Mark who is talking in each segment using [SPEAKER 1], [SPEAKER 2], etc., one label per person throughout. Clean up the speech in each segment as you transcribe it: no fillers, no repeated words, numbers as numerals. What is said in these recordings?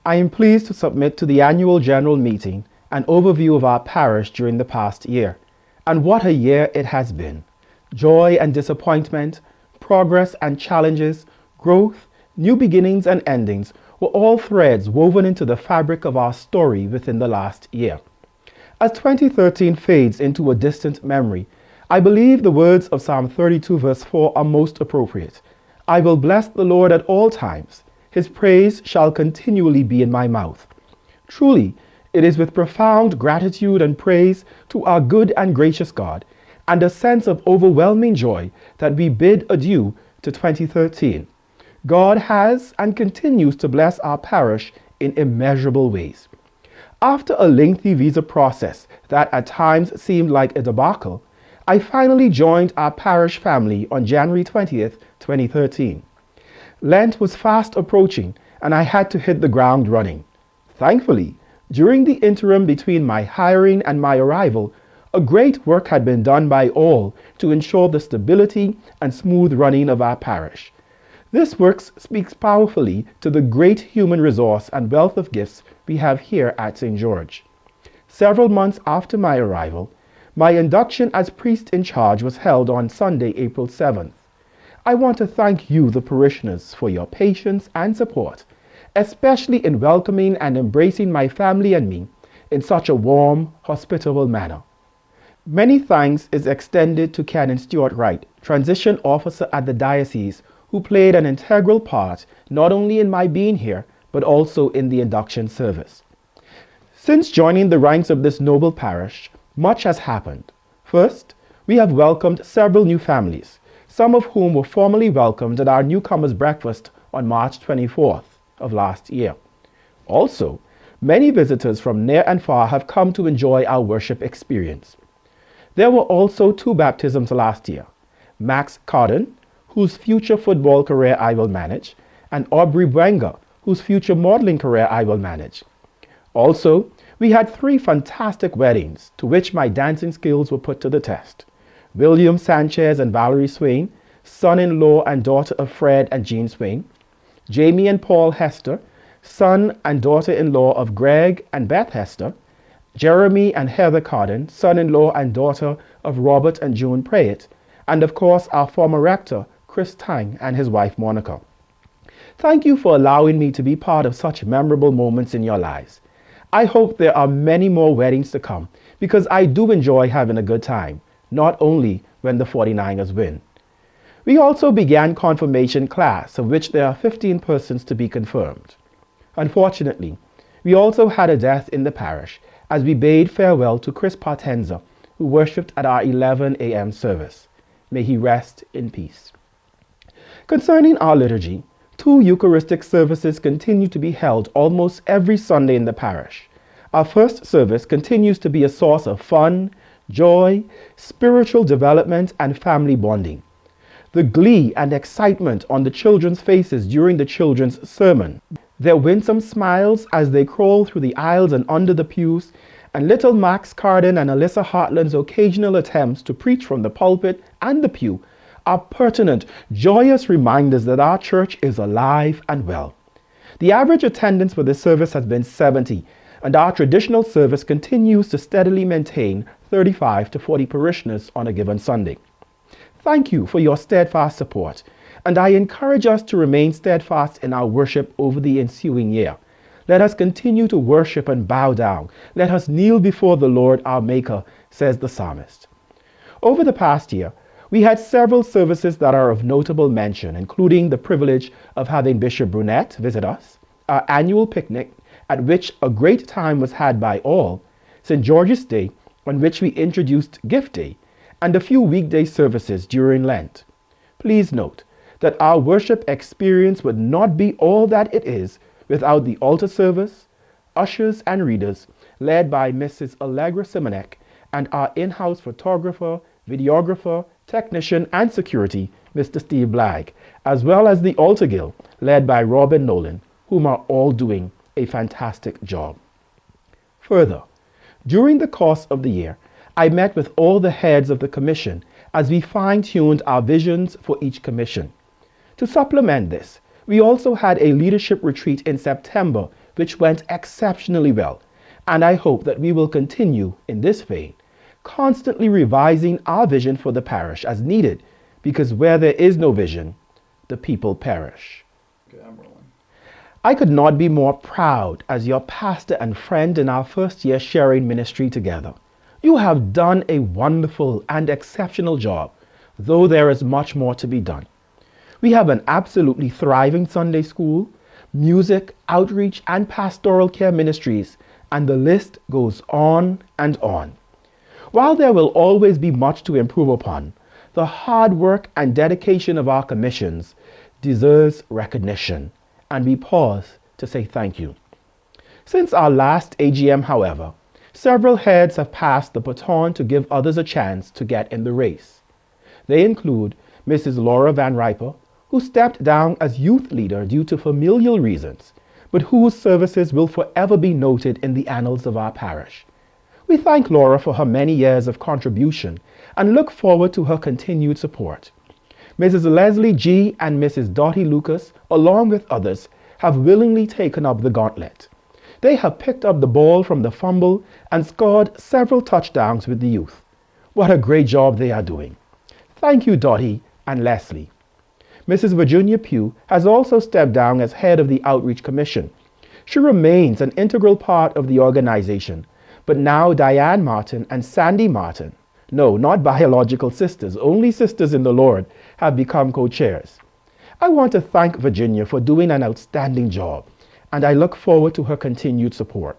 [SPEAKER 1] I am pleased to submit to the annual general meeting an overview of our parish during the past year. And what a year it has been. Joy and disappointment, progress and challenges, growth, new beginnings and endings were all threads woven into the fabric of our story within the last year. As 2013 fades into a distant memory, I believe the words of Psalm 32 verse 4 are most appropriate. I will bless the Lord at all times. His praise shall continually be in my mouth. Truly, it is with profound gratitude and praise to our good and gracious God and a sense of overwhelming joy that we bid adieu to 2013. God has and continues to bless our parish in immeasurable ways. After a lengthy visa process that at times seemed like a debacle, I finally joined our parish family on January 20th, 2013. Lent was fast approaching and I had to hit the ground running. Thankfully, during the interim between my hiring and my arrival, a great work had been done by all to ensure the stability and smooth running of our parish. This work speaks powerfully to the great human resource and wealth of gifts we have here at St. George. Several months after my arrival, my induction as priest in charge was held on Sunday, April 7th. I want to thank you, the parishioners, for your patience and support, especially in welcoming and embracing my family and me in such a warm, hospitable manner. Many thanks is extended to Canon Stuart Wright, transition officer at the diocese, who played an integral part not only in my being here, but also in the induction service. Since joining the ranks of this noble parish, much has happened. First, we have welcomed several new families, some of whom were formally welcomed at our newcomers' breakfast on March 24th of last year. Also, many visitors from near and far have come to enjoy our worship experience. There were also 2 baptisms last year: Max Carden, whose future football career I will manage, and Aubrey Wenger, whose future modeling career I will manage. Also, we had 3 fantastic weddings to which my dancing skills were put to the test. William Sanchez and Valerie Swain, son-in-law and daughter of Fred and Jean Swain. Jamie and Paul Hester, son and daughter-in-law of Greg and Beth Hester. Jeremy and Heather Carden, son-in-law and daughter of Robert and June Prayett. And of course, our former rector, Chris Tang, and his wife, Monica. Thank you for allowing me to be part of such memorable moments in your lives. I hope there are many more weddings to come because I do enjoy having a good time, not only when the 49ers win. We also began confirmation class, of which there are 15 persons to be confirmed. Unfortunately, we also had a death in the parish as we bade farewell to Chris Partenza, who worshipped at our 11 a.m. service. May he rest in peace. Concerning our liturgy, 2 Eucharistic services continue to be held almost every Sunday in the parish. Our first service continues to be a source of fun, joy, spiritual development, and family bonding. The glee and excitement on the children's faces during the children's sermon, their winsome smiles as they crawl through the aisles and under the pews, and little Max Carden and Alyssa Hartland's occasional attempts to preach from the pulpit and the pew are pertinent, joyous reminders that our church is alive and well. The average attendance for this service has been 70, and our traditional service continues to steadily maintain 35 to 40 parishioners on a given Sunday. Thank you for your steadfast support, and I encourage us to remain steadfast in our worship over the ensuing year. Let us continue to worship and bow down. Let us kneel before the Lord our Maker, says the psalmist. Over the past year, we had several services that are of notable mention, including the privilege of having Bishop Brunette visit us, our annual picnic, at which a great time was had by all, St. George's Day, on which we introduced Gift Day, and a few weekday services during Lent. Please note that our worship experience would not be all that it is without the altar service, ushers and readers, led by Mrs. Allegra Simonek, and our in-house photographer, videographer, technician, and security, Mr. Steve Blagg, as well as the altar guild, led by Robin Nolan, whom are all doing a fantastic job. Further, during the course of the year, I met with all the heads of the commission as we fine-tuned our visions for each commission. To supplement this, we also had a leadership retreat in September which went exceptionally well, and I hope that we will continue in this vein, constantly revising our vision for the parish as needed, because where there is no vision, the people perish.
[SPEAKER 2] Okay, I'm rolling.
[SPEAKER 1] I could not be more proud as your pastor and friend in our first year sharing ministry together. You have done a wonderful and exceptional job, though there is much more to be done. We have an absolutely thriving Sunday school, music, outreach, and pastoral care ministries, and the list goes on and on. While there will always be much to improve upon, the hard work and dedication of our commissions deserves recognition, and we pause to say thank you. Since our last AGM, however, several heads have passed the baton to give others a chance to get in the race. They include Mrs. Laura Van Riper, who stepped down as youth leader due to familial reasons, but whose services will forever be noted in the annals of our parish. We thank Laura for her many years of contribution and look forward to her continued support. Mrs. Leslie G. and Mrs. Dottie Lucas, along with others, have willingly taken up the gauntlet. They have picked up the ball from the fumble and scored several touchdowns with the youth. What a great job they are doing. Thank you, Dottie and Leslie. Mrs. Virginia Pugh has also stepped down as head of the Outreach Commission. She remains an integral part of the organization, but now Diane Martin and Sandy Martin, no, not biological sisters, only sisters in the Lord, have become co-chairs. I want to thank Virginia for doing an outstanding job, and I look forward to her continued support.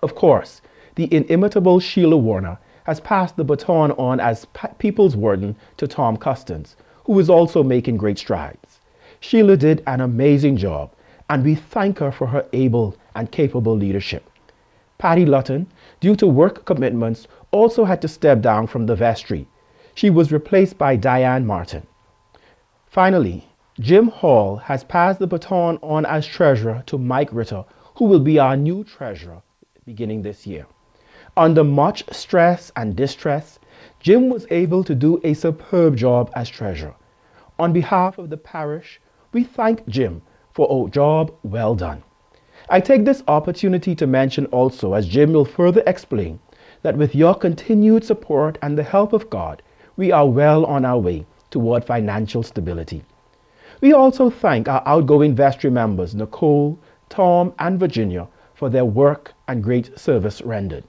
[SPEAKER 1] Of course, the inimitable Sheila Warner has passed the baton on as People's Warden to Tom Custance, who is also making great strides. Sheila did an amazing job, and we thank her for her able and capable leadership. Patty Lutton, due to work commitments, also had to step down from the vestry. She was replaced by Diane Martin. Finally, Jim Hall has passed the baton on as treasurer to Mike Ritter, who will be our new treasurer beginning this year. Under much stress and distress, Jim was able to do a superb job as treasurer. On behalf of the parish, we thank Jim for a job well done. I take this opportunity to mention also, as Jim will further explain, that with your continued support and the help of God, we are well on our way toward financial stability. We also thank our outgoing vestry members, Nicole, Tom, and Virginia, for their work and great service rendered.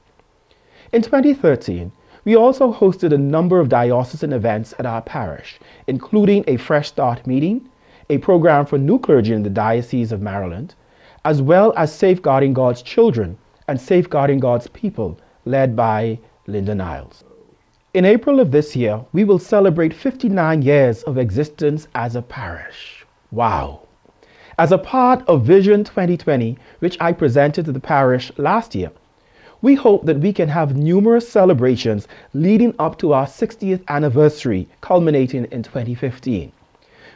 [SPEAKER 1] In 2013, we also hosted a number of diocesan events at our parish, including a Fresh Start meeting, a program for new clergy in the Diocese of Maryland, as well as Safeguarding God's Children and Safeguarding God's People, led by Linda Niles. In April of this year, we will celebrate 59 years of existence as a parish. Wow! As a part of Vision 2020, which I presented to the parish last year, we hope that we can have numerous celebrations leading up to our 60th anniversary, culminating in 2015.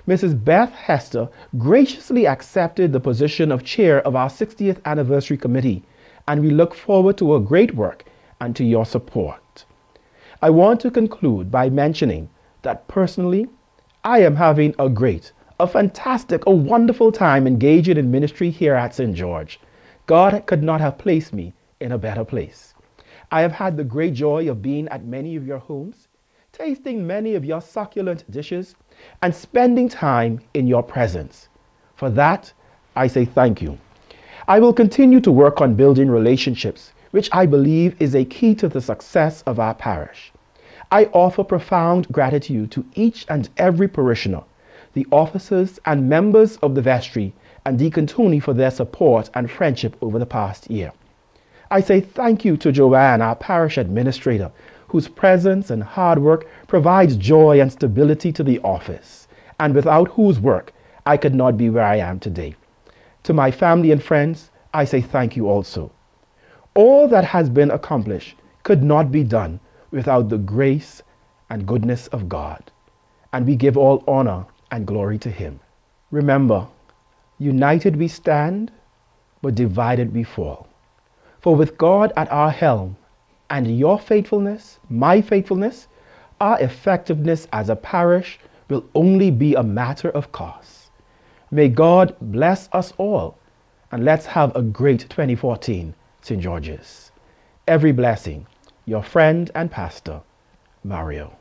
[SPEAKER 1] Mrs. Beth Hester graciously accepted the position of chair of our 60th anniversary committee, and we look forward to her great work and to your support. I want to conclude by mentioning that personally, I am having a fantastic, a wonderful time engaging in ministry here at St. George. God could not have placed me in a better place. I have had the great joy of being at many of your homes, tasting many of your succulent dishes, and spending time in your presence. For that, I say thank you. I will continue to work on building relationships, which I believe is a key to the success of our parish. I offer profound gratitude to each and every parishioner, the officers and members of the vestry, and Deacon Tony for their support and friendship over the past year. I say thank you to Joanne, our parish administrator, whose presence and hard work provides joy and stability to the office, and without whose work I could not be where I am today. To my family and friends, I say thank you also. All that has been accomplished could not be done without the grace and goodness of God, and we give all honor and glory to Him. Remember, united we stand, but divided we fall. For with God at our helm, and your faithfulness, my faithfulness, our effectiveness as a parish will only be a matter of course. May God bless us all and let's have a great 2014, St. George's. Every blessing, your friend and pastor, Mario.